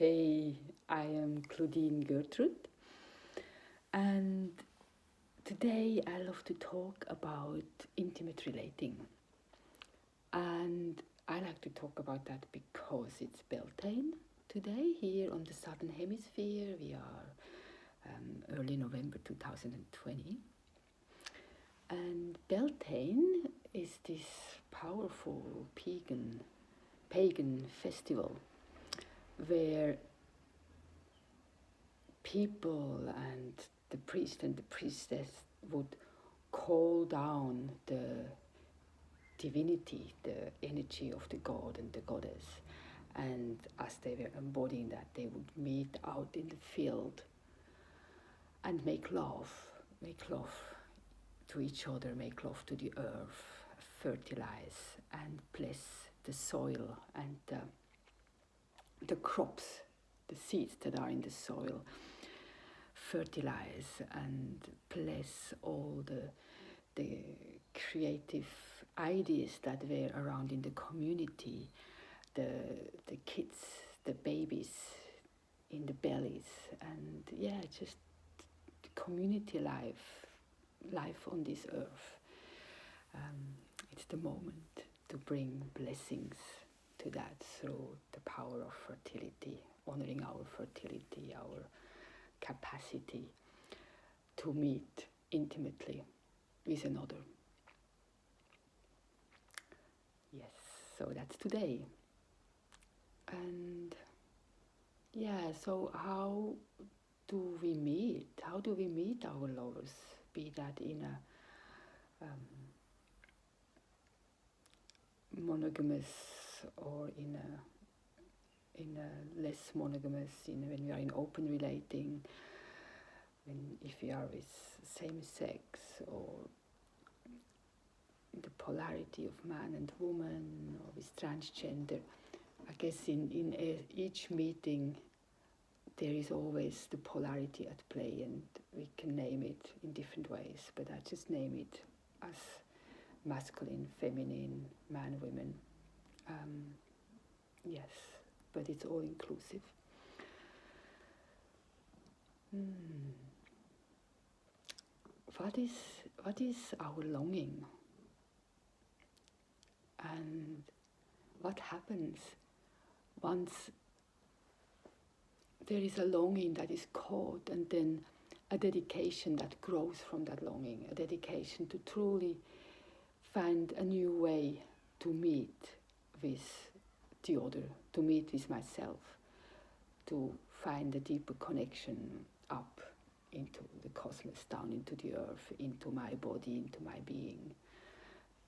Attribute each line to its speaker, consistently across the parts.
Speaker 1: Hey, I am Claudine Gertrude, and today I love to talk about intimate relating. And I like to talk about that because it's Beltane today here on the southern hemisphere. We are early November 2020, and Beltane is this powerful pagan festival where people and the priest and the priestess would call down the divinity, the energy of the god and the goddess. And as they were embodying that, they would meet out in the field and make love to each other, make love to the earth, fertilize and bless the soil and the crops, the seeds that are in the soil, fertilize and bless all the creative ideas that were around in the community, the kids, the babies in the bellies, and just community life on this earth. It's the moment to bring blessings to that through the power of fertility, honoring our fertility, our capacity to meet intimately with another. Yes, so that's today. And so how do we meet? How do we meet our lovers? Be that in a monogamous or in a less monogamous, when we are in open relating, if we are with same sex, or the polarity of man and woman, or with transgender. I guess in each meeting there is always the polarity at play, and we can name it in different ways, but I just name it as masculine, feminine, man, women. Yes, but it's all inclusive. What is our longing? And what happens once there is a longing that is caught, and then a dedication that grows from that longing, a dedication to truly find a new way to meet with the other, to meet with myself, to find a deeper connection up into the cosmos, down into the earth, into my body, into my being.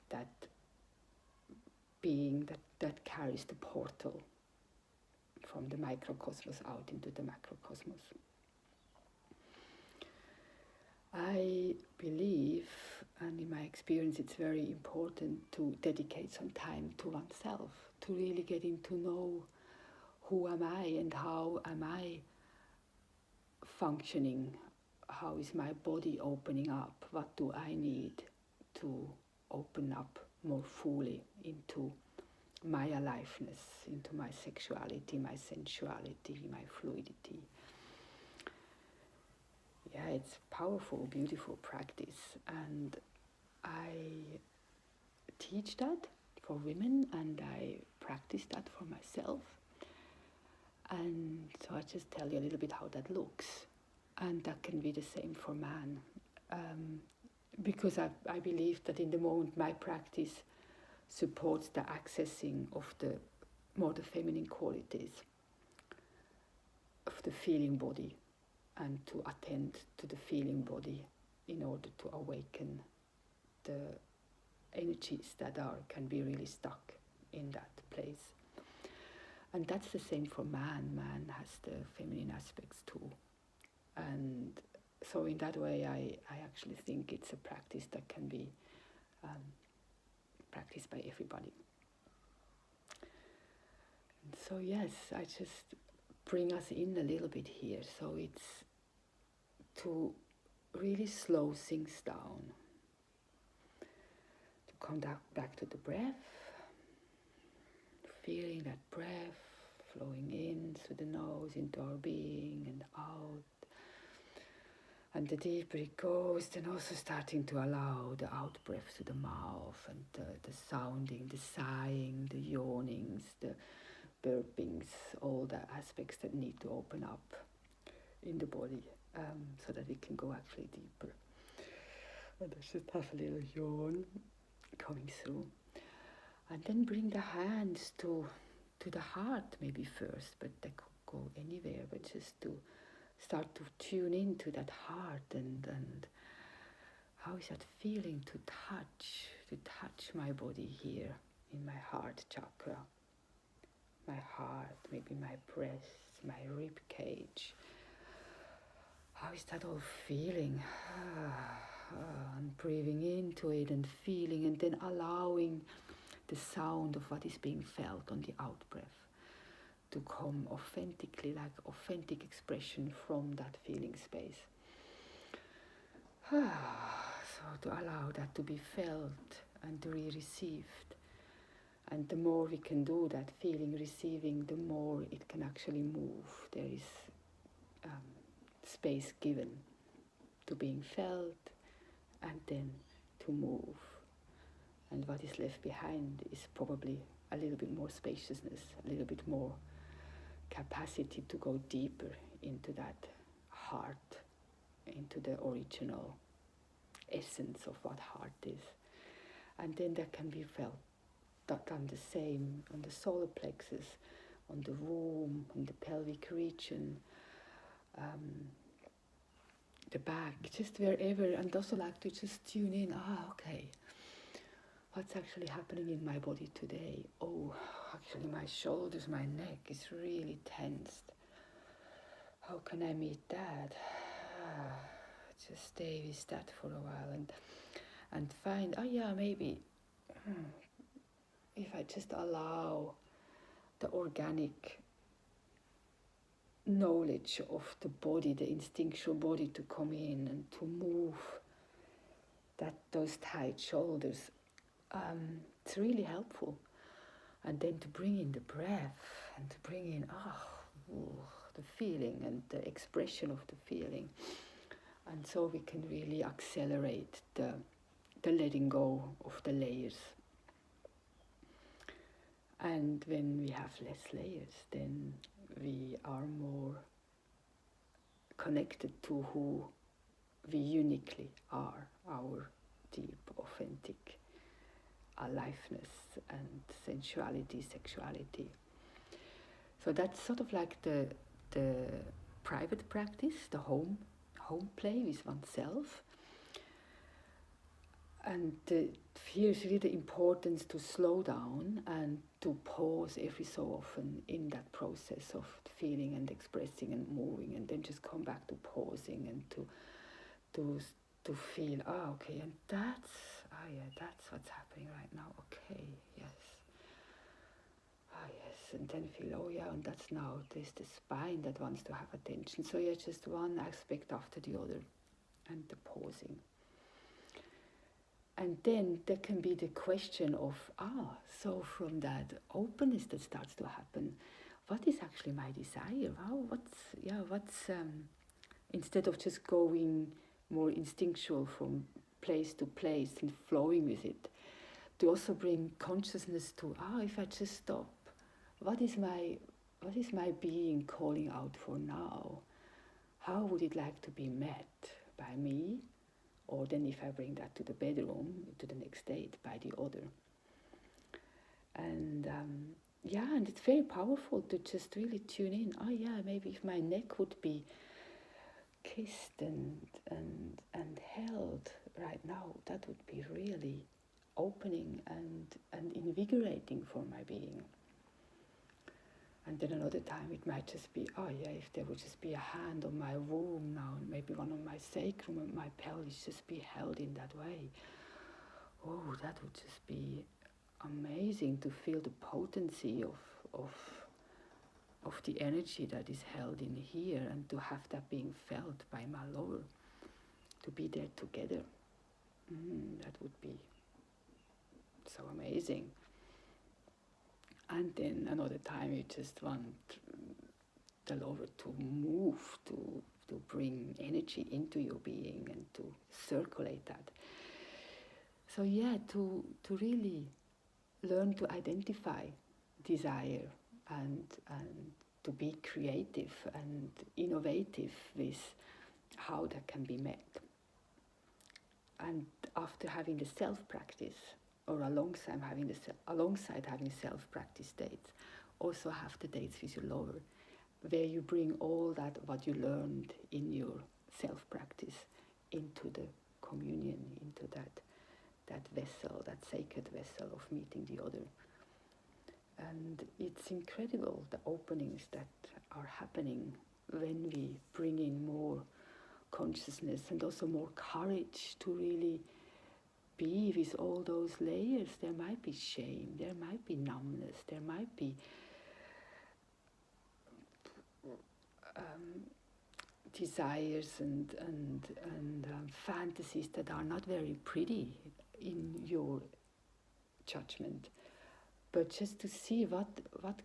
Speaker 1: That being that carries the portal from the microcosmos out into the macrocosmos. I believe, and in my experience, it's very important to dedicate some time to oneself, to really getting to know who am I and how am I functioning, how is my body opening up, what do I need to open up more fully into my aliveness, into my sexuality, my sensuality, my fluidity. Yeah, it's powerful, beautiful practice, and I teach that for women, and I practice that for myself. And so I just tell you a little bit how that looks, and that can be the same for man, because I believe that in the moment my practice supports the accessing of the more the feminine qualities of the feeling body, and to attend to the feeling body in order to awaken the energies that can be really stuck in that place. And that's the same for man. Man has the feminine aspects too. And so in that way, I actually think it's a practice that can be practiced by everybody. And so yes, I just bring us in a little bit here. So it's to really slow things down, to come back to the breath, feeling that breath flowing in through the nose goes into our being and out. And the deeper it goes, then also starting to allow the out breath to the mouth, and the sounding, the sighing, the yawnings, the burpings, all the aspects that need to open up in the body, so that we can go actually deeper. And I just have a little yawn coming through. And then bring the hands to the heart maybe first, but they could go anywhere, but just to start to tune into that heart, and how is that feeling to touch my body here in my heart chakra, my heart, maybe my breast, my rib cage. How is that all feeling? And breathing into it and feeling, and then allowing the sound of what is being felt on the out breath to come authentically, like authentic expression from that feeling space. So to allow that to be felt and to be received. And the more we can do that feeling, receiving, the more it can actually move. There is space given to being felt and then to move. And what is left behind is probably a little bit more spaciousness, a little bit more capacity to go deeper into that heart, into the original essence of what heart is. And then that can be felt on the same, on the solar plexus, on the womb, on the pelvic region, the back, just wherever, and also like to just tune in, okay, what's actually happening in my body today? Oh, actually my shoulders, my neck is really tensed. How can I meet that? Just stay with that for a while and find, maybe if I just allow the organic knowledge of the body, the instinctual body to come in and to move those tight shoulders, it's really helpful. And then to bring in the breath and to bring in the feeling and the expression of the feeling. And so we can really accelerate the letting go of the layers. And when we have less layers, then we are more connected to who we uniquely are, our deep, authentic aliveness and sensuality, sexuality. So that's sort of like the private practice, the home play with oneself. And here's really the importance to slow down and to pause every so often in that process of feeling and expressing and moving, and then just come back to pausing and to feel, okay, and that's what's happening right now, okay, yes. Yes, and then feel, and that's now, there's the spine that wants to have attention. So just one aspect after the other, and the pausing. And then there can be the question of, so from that openness that starts to happen, what is actually my desire? What's instead of just going more instinctual from place to place and flowing with it, to also bring consciousness to, if I just stop, what is my being calling out for now? How would it like to be met by me? Or then if I bring that to the bedroom, to the next date, by the other. And and it's very powerful to just really tune in. Maybe if my neck would be kissed and held right now, that would be really opening and invigorating for my being. And then another time it might just be, if there would just be a hand on my womb now, maybe one on my sacrum and my pelvis just be held in that way. Oh, that would just be amazing to feel the potency of the energy that is held in here, and to have that being felt by my lover, to be there together. That would be so amazing. And then another time you just want the lover to move, to bring energy into your being and to circulate that. So yeah, to really learn to identify desire and to be creative and innovative with how that can be met. And after having the self-practice, or alongside having self-practice dates, also have the dates with your lover, where you bring all that what you learned in your self-practice into the communion, into that vessel, that sacred vessel of meeting the other. And it's incredible the openings that are happening when we bring in more consciousness and also more courage to really be with all those layers. There might be shame, there might be numbness, there might be desires and fantasies that are not very pretty in your judgment. But just to see what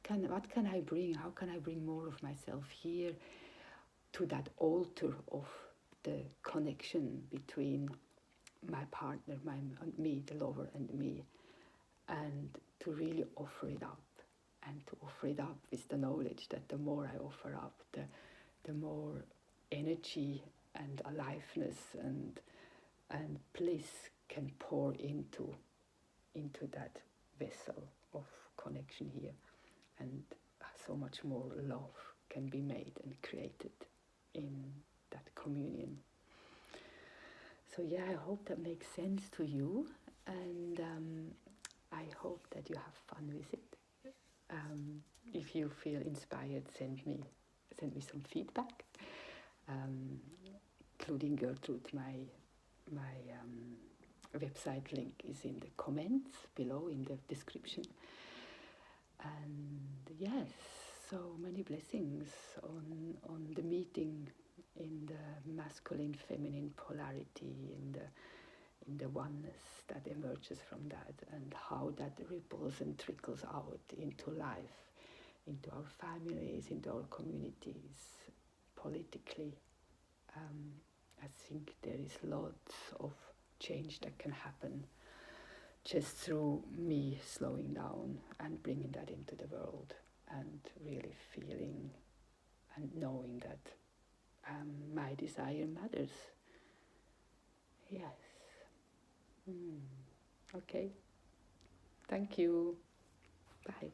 Speaker 1: can I bring, how can I bring more of myself here to that altar of the connection between my partner, me, the lover, and me, and to really offer it up, and to offer it up with the knowledge that the more I offer up, the more energy and aliveness and bliss can pour into that vessel of connection here, and so much more love can be made and created in that communion. So yeah, I hope that makes sense to you, and I hope that you have fun with it. If you feel inspired, send me some feedback, including Gertrude. My website link is in the comments below in the description. And yes, so many blessings on the meeting in the masculine feminine polarity, in the oneness that emerges from that, and how that ripples and trickles out into life, into our families, into our communities, politically. I think there is lots of change that can happen just through me slowing down and bringing that into the world, and really feeling and knowing that my desire matters. Yes. Okay. Thank you. Bye.